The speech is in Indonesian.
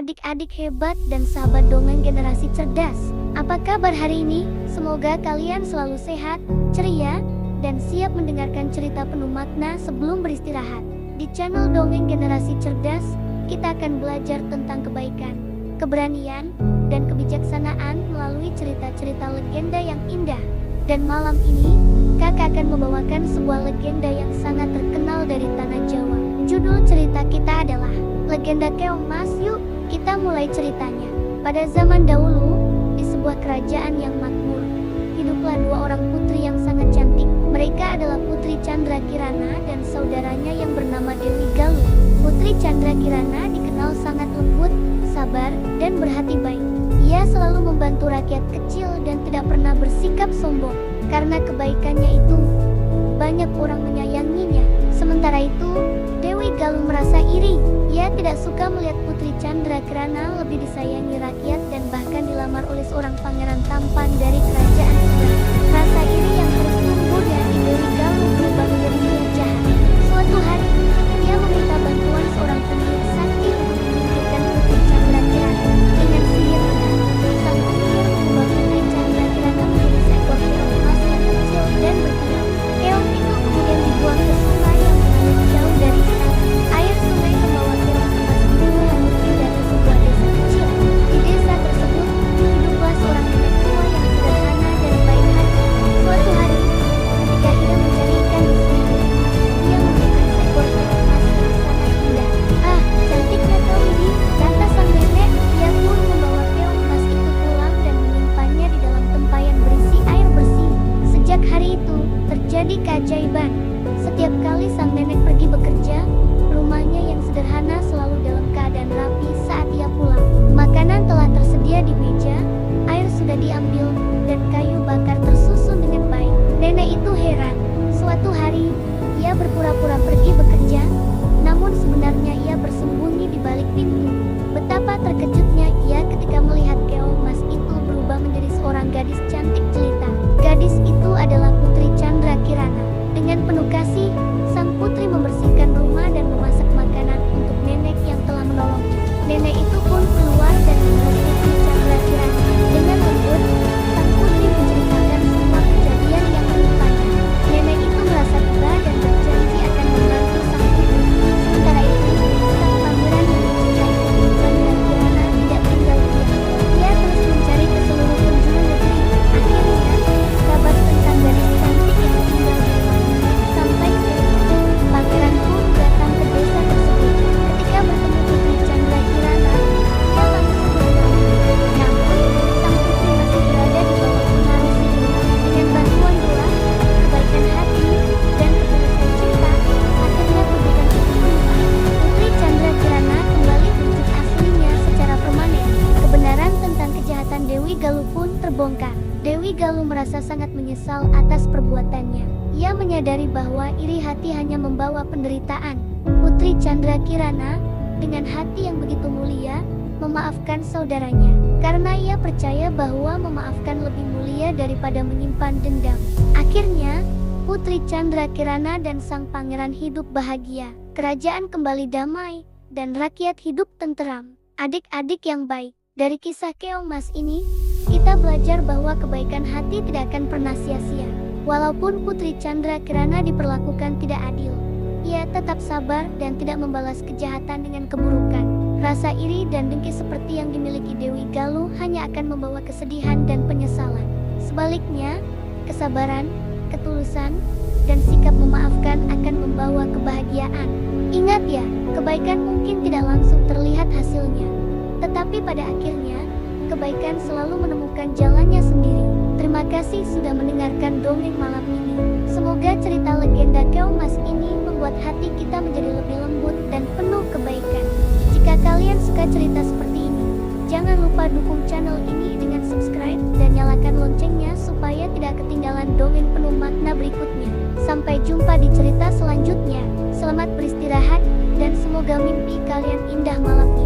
adik-adik hebat dan sahabat dongeng generasi cerdas. Apa kabar hari ini? Semoga kalian selalu sehat, ceria, dan siap mendengarkan cerita penuh makna sebelum beristirahat. Di channel Dongeng Generasi Cerdas, kita akan belajar tentang kebaikan, keberanian, dan kebijaksanaan melalui cerita-cerita legenda yang indah. Dan malam ini, kakak akan membawakan sebuah legenda yang sangat terkenal dari tanah Jawa. Judul cerita kita adalah Legenda Keong Mas. Yuk, kita mulai ceritanya. Pada zaman dahulu, di sebuah kerajaan yang makmur, hiduplah dua orang putri yang sangat cantik. Mereka adalah Putri Chandra Kirana dan saudaranya yang bernama Dewi Galuh. Putri Chandra Kirana dikenal sangat lembut, sabar, dan berhati baik. Ia selalu membantu rakyat kecil dan tidak pernah bersikap sombong. Karena kebaikannya itu, banyak orang menyayanginya. Sementara itu, Dewi Galuh merasa iri. Ia tidak suka melihat Putri Chandra Kirana lebih disayangi rakyat dan bahkan dilamar oleh seorang pangeran tampan dari kerajaan sebelah. Rasa iri yang terus tumbuh di hati Dewi Galuh berubah menjadi niat jahat. Suatu hari, ia meminta bantuan seorang penyihir sakti untuk menyingkirkan Putri Chandra Kirana. Dengan sihirnya, sang penyihir mengubah Putri Chandra Kirana menjadi seekor keong emas yang kecil dan berkilau. Keong itu kemudian dibuang ke sungai yang mengalir jauh dari istana. Air sungai membawa keong emas itu hanyut indah ke sebuah desa kecil. Di desa tersebut, hiduplah seorang nenek tua yang sederhana dan baik hati. Suatu hari, ketika ia mencari ikan di sungai, ia menemukan seekor keong emas yang sangat indah. "Ah, cantiknya kau ini," kata sang nenek. Ia pun membawa keong emas itu pulang dan menyimpannya di dalam tempayan berisi air bersih. Sejak hari itu, terjadi keajaiban. Setiap kali sang nenek pergi bekerja, rumahnya yang sederhana selalu dalam keadaan rapi saat ia pulang. Makanan telah tersedia di meja, air sudah diambil, dan kayu bakar tersusun dengan baik. Nenek itu heran. Suatu hari, ia berpura-pura pergi bekerja, namun sebenarnya ia bersembunyi di balik pintu. Betapa terkejutnya ia ketika melihat keong emas itu berubah menjadi seorang gadis cantik jelita. Gadis itu adalah Putri Chandra Kirana. Dengan penuh kasih, sang putri membersihkan rumah dan memasak makanan untuk nenek yang telah menolongnya. Nenek itu pun keluar dan memeluk Putri Chandra Kirana. Dengan lembut, sang putri menceritakan semua kejadian yang menimpanya. Nenek itu merasa lega dan berjanji akan membantu sang putri. Sementara itu, sang pangeran yang mencintai Putri Chandra Kirana tidak tinggal diam. Ia terus mencari ke seluruh penjuru negeri. Akhirnya, kabar tentang gadis cantik yang tinggal di rumahnya sampai ke telinga. Pangeran pun datang ke desa tersebut. Ketika bertemu Putri Chandra Kirana, ia langsung mengenalnya. Namun, sang putri masih berada di bawah pengaruh sihir. Dengan bantuan doa, kebaikan hati, dan ketulusan cinta, akhirnya hubungan itu berubah. Putri Chandra Kirana kembali ke wujud aslinya secara permanen. Kebenaran tentang kejahatan Dewi Galuh pun terbongkar. Dewi Galuh merasa sangat menyesal atas perbuatannya. Ia menyadari bahwa iri hati hanya membawa penderitaan. Putri Chandra Kirana, dengan hati yang begitu mulia, memaafkan saudaranya. Karena ia percaya bahwa memaafkan lebih mulia daripada menyimpan dendam. Akhirnya, Putri Chandra Kirana dan sang pangeran hidup bahagia. Kerajaan kembali damai, dan rakyat hidup tenteram. Adik-adik yang baik, dari kisah keong emas ini, kita belajar bahwa kebaikan hati tidak akan pernah sia-sia. Walaupun Putri Chandra Kirana diperlakukan tidak adil, ia tetap sabar dan tidak membalas kejahatan dengan keburukan. Rasa iri dan dengki seperti yang dimiliki Dewi Galuh hanya akan membawa kesedihan dan penyesalan. Sebaliknya, kesabaran, ketulusan, dan sikap memaafkan akan membawa kebahagiaan. Ingat ya, kebaikan mungkin tidak langsung terlihat hasilnya, tetapi pada akhirnya, kebaikan selalu menemukan jalannya sendiri. Terima kasih sudah mendengarkan dongeng malam ini. Semoga cerita legenda keong emas ini membuat hati kita menjadi lebih lembut dan penuh kebaikan. Jika kalian suka cerita seperti ini, jangan lupa dukung channel ini dengan subscribe dan nyalakan loncengnya supaya tidak ketinggalan dongeng penuh makna berikutnya. Sampai jumpa di cerita selanjutnya. Selamat beristirahat, dan semoga mimpi kalian indah malam ini.